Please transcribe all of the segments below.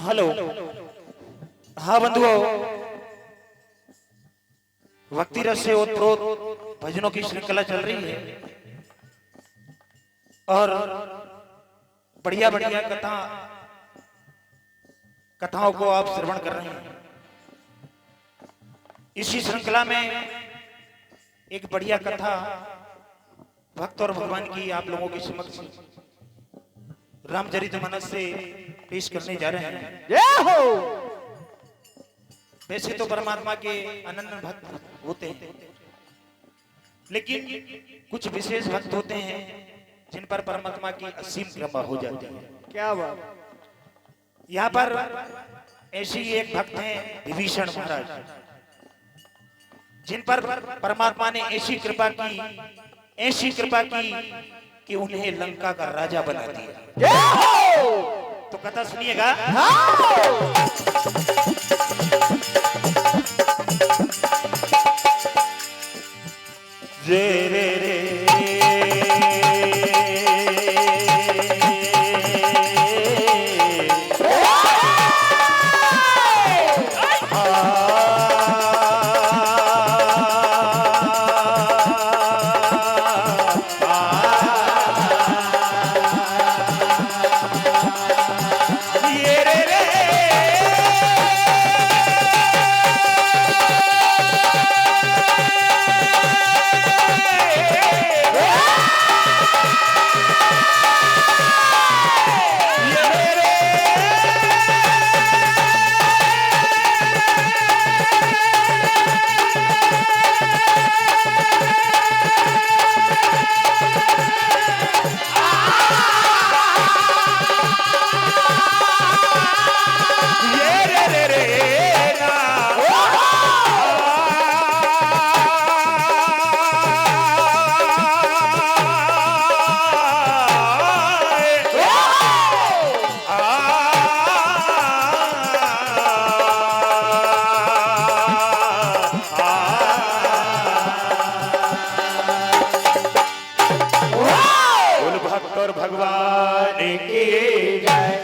Hello. हाँ बंधुओं, भक्ति रस से ओतप्रोत भजनों की श्रृंखला चल रही है और बढ़िया बढ़िया कथाओं को आप श्रवण कर रहे हैं। इसी श्रृंखला में एक बढ़िया कथा भक्त और भगवान की आप लोगों के समक्ष रामचरितमानस से पेश करने जा रहे हैं। जय हो। वैसे तो परमात्मा के अनन्य भक्त होते हैं, लेकिन कुछ विशेष भक्त होते हैं जिन पर परमात्मा की असीम कृपा हो जाती है। क्या बात। यहाँ पर ऐसी एक भक्त हैं विभीषण महाराज, जिन पर परमात्मा ने ऐसी कृपा की कि उन्हें लंका का राजा बना दिया। तो कथा सुनिएगा। रे रे रे भगवान की जय।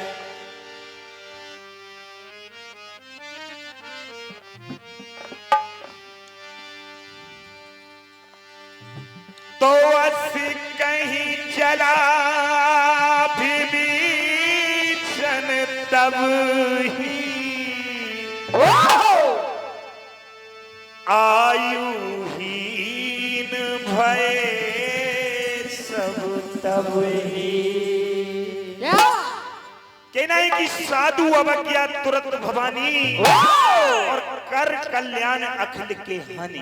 तो असी कहीं चला विभीषण तब ही आयुहीन भय सब तब ही। कहना है कि साधु अवज्ञा तुरंत भवानी और कर कल्याण अखिल के हानि।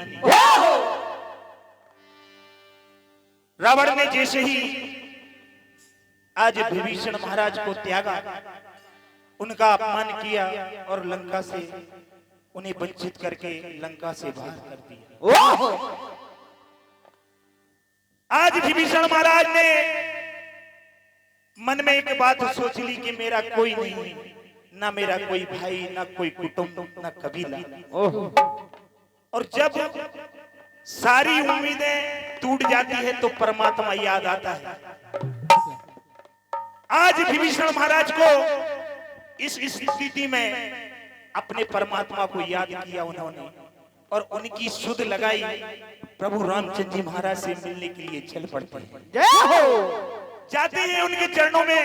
रावण ने जैसे ही आज विभीषण महाराज को त्यागा, उनका अपमान किया और लंका से उन्हें वंचित करके लंका से बाहर कर दिया। आज विभीषण महाराज ने मन में एक बात सोच ली कि मेरा कोई नहीं, ना मेरा कोई भाई, ना कोई कुटुंब, ना कबीला। और जब सारी उम्मीदें टूट जाती है तो परमात्मा याद आता है। आज विभीषण महाराज को इस स्थिति में अपने परमात्मा को याद किया उन्होंने और उनकी सुध लगाई प्रभु रामचंद्र जी महाराज से मिलने के लिए चल पड़ते हैं। जाते हैं उनके चरणों में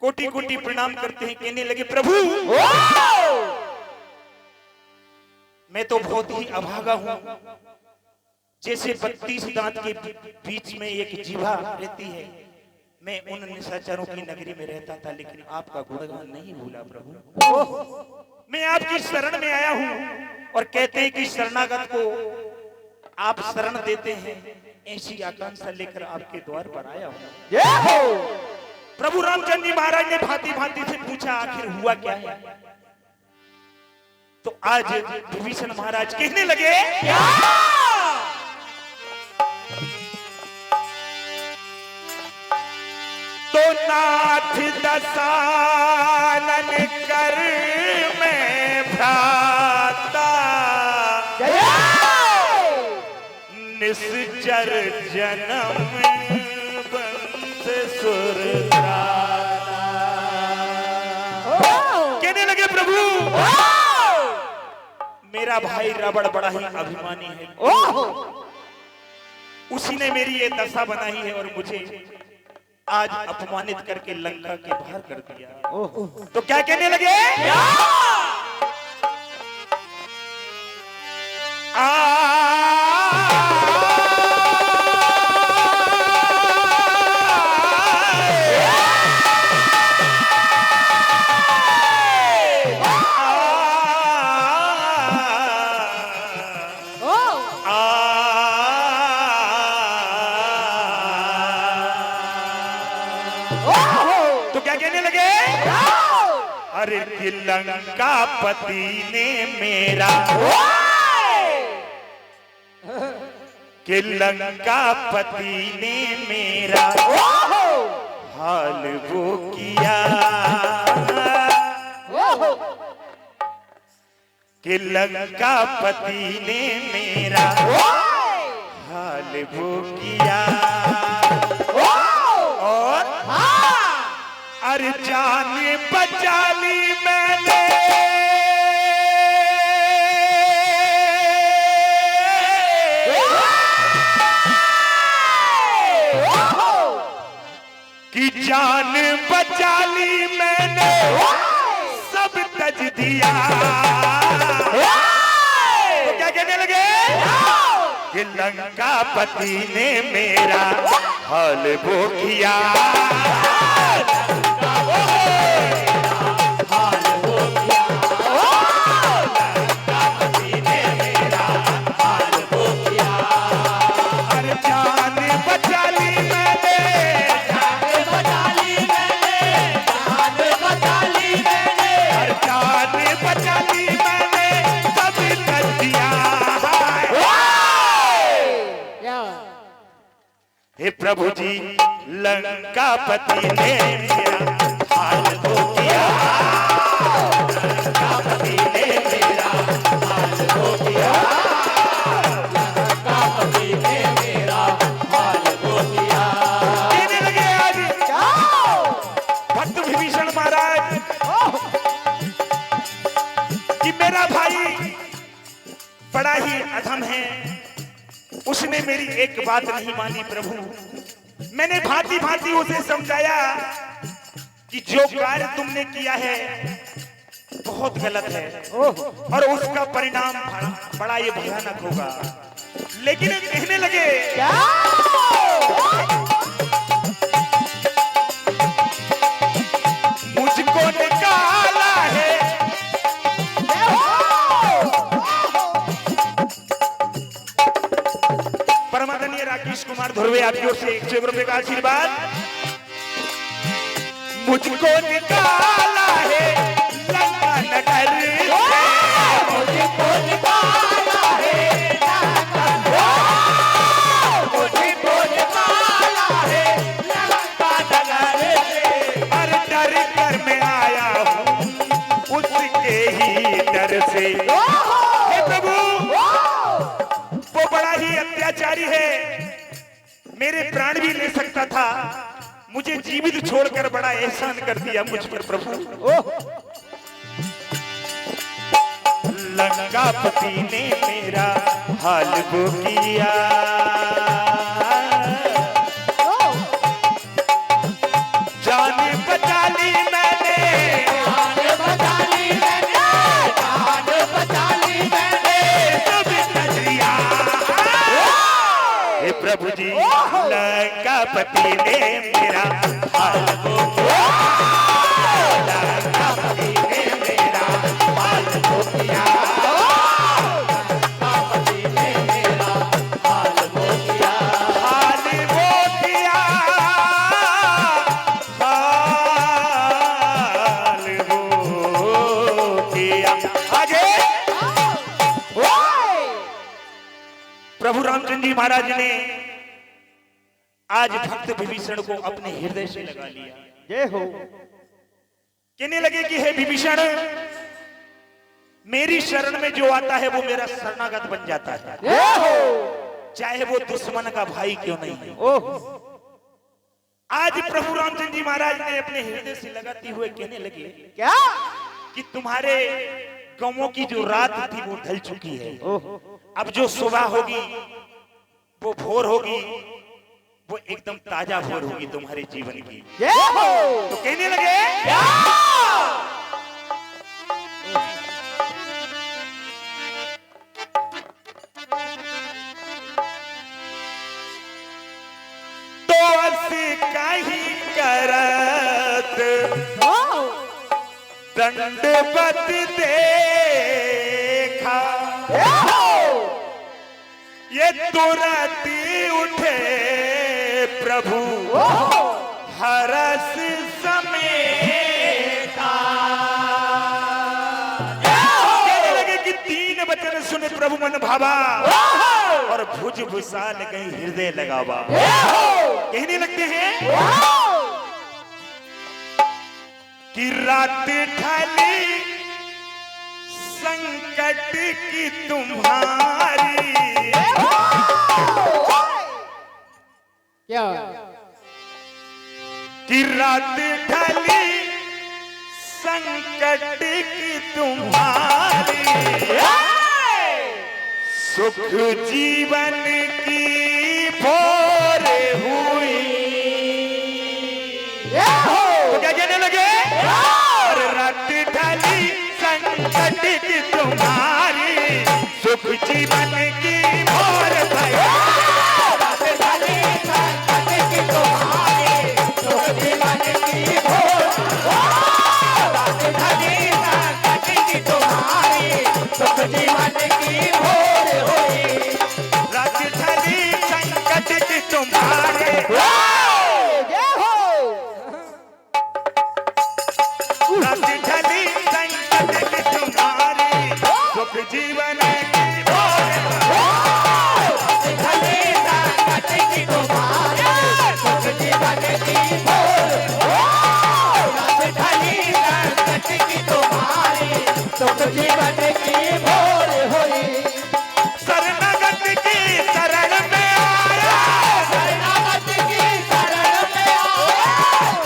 कोटि कोटि प्रणाम करते हैं, कहने लगे प्रभु मैं तो बहुत ही अभागा हूं, जैसे 32 दांत के बीच में एक जीभा रहती है, मैं उन निशाचरों की नगरी में रहता था, लेकिन आपका गुणगान नहीं भूला प्रभु। मैं आपकी शरण में आया हूं और कहते हैं कि शरणागत को आप शरण देते हैं, ऐसी आकांक्षा लेकर आपके द्वार पर आया हूं। प्रभु रामचंद्र जी महाराज ने भांति भांति से पूछा आखिर हुआ क्या है। तो आज विभीषण महाराज कहने लगे तो नाथ दसानन कर मैं भ्राता निश्चर जन्म बंस सुर कहने लगे प्रभु मेरा भाई रावण बड़ा ही अभिमानी है, उसी ने मेरी ये दशा बनाई है और मुझे आज अपमानित करके लंका के बाहर कर दिया। तो क्या कहने लगे तो क्या कहने लगे अरे लंका पति ने मेरा कि लंका पति ने मेरा हाल वो किया कि लंका पति ने मेरा हाल वो किया और अरे जान बचा ली मैंने कि जान बचा ली मैंने सब तज दिया। तो क्या कहने लगे कि लंका पति ने मेरा हाल वो किया हे प्रभु जी लंका पति ने मेरा हाल वो किया, लंका पति ने मेरा हाल वो किया, लंका पति ने मेरा हाल वो किया। कहने लगे आज भक्त विभीषण महाराज कि मेरा भाई बड़ा ही अधम है, उसने मेरी एक बात नहीं मानी प्रभु। मैंने भांति भांति उसे समझाया कि जो कार्य तुमने किया है बहुत गलत है और उसका परिणाम बड़ा ये भयानक होगा, लेकिन कहने लगे क्या मुझको निकाला है परमादरणीय राकेश कुमार धुर्वे आपकी ओर से 100 रुपए का आशीर्वाद। मुझको निकाला है लंका नगर से, मुझको निकाला है मुझको निकाला है लंका नगर से, और डर कर मैं आया हूँ उसके ही डर से। हे प्रभु वो बड़ा ही अत्याचारी है, मेरे प्राण भी ले सकता था, मुझे जीवित छोड़कर बड़ा एहसान कर दिया मुझ पर प्रभु। लंकापति ने मेरा हाल वो किया। जान बचा ली मैंने, जान बचा ली मैंने, जान बचा ली मैंने सब नजरिया। हे प्रभु जी लंकापति ने मेरा हाल वो किया, लंकापति ने मेरा हाल वो किया, लंकापति ने मेरा हाल वो किया, हाल वो किया, हाल वो किया। आगे प्रभु रामचंद्र जी महाराज ने आज भक्त विभीषण को अपने हृदय से लगा लिया। जय हो। कहने लगे कि हे विभीषण, मेरी शरण में जो आता है वो मेरा शरणागत बन जाता है, चाहे वो दुश्मन का भाई क्यों नहीं है। आज प्रभु रामचंद्र जी महाराज ने अपने हृदय से लगाते हुए कहने लगे क्या कि तुम्हारे गमों की जो रात थी वो ढल चुकी है, अब जो सुबह होगी वो भोर होगी, वो एकदम ताजा भोर होगी तुम्हारे जीवन की। तो कहने लगे तो ऐसे कहीं करत दंडवत देखा, ये तुरंत उठे प्रभु हरस समेता। कहने लगे कि तीन वचन सुने प्रभु मन भावा और भुज भुसाल कहीं हृदय लगावा। कहने लगते हैं कि रात ढली संकट की तुम्हारी, क्या कि रात ढली संकट की तुम्हारी, सुख जीवन की भोर हुई। तो क्या कहने लगे, रात ढली संकट की तुम्हारी, सुख जीवन की भोर भई। रात ढली संकट की तुम्हारी, सुख जीवन की भोर। रात ढली संकट की तुम्हारी, सुख जीवन की भोर हुई। रात ढली संकट की तुम्हारी, रात ढली संकट की तुम्हारी, सुख जीवन की भोर। रात ढली संकट की तुम्हारी, सुख जीवन की भोर। रात ढली संकट की तुम्हारी, सुख जीवन की भोर हुई। शरणागत की शरण में आया, शरणागत की शरण में आया,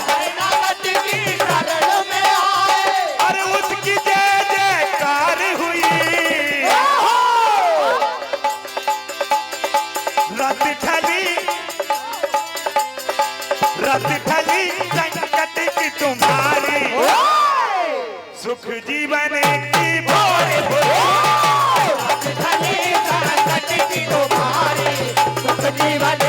शरणागत की शरण में आए, और उसकी जय जयकार हुई। रात ढली, रात ढली संकट की तुम्हारी, सुख जीवन की भोर हुई। रात ढली संकट की तुम्हारी, सुख जीवन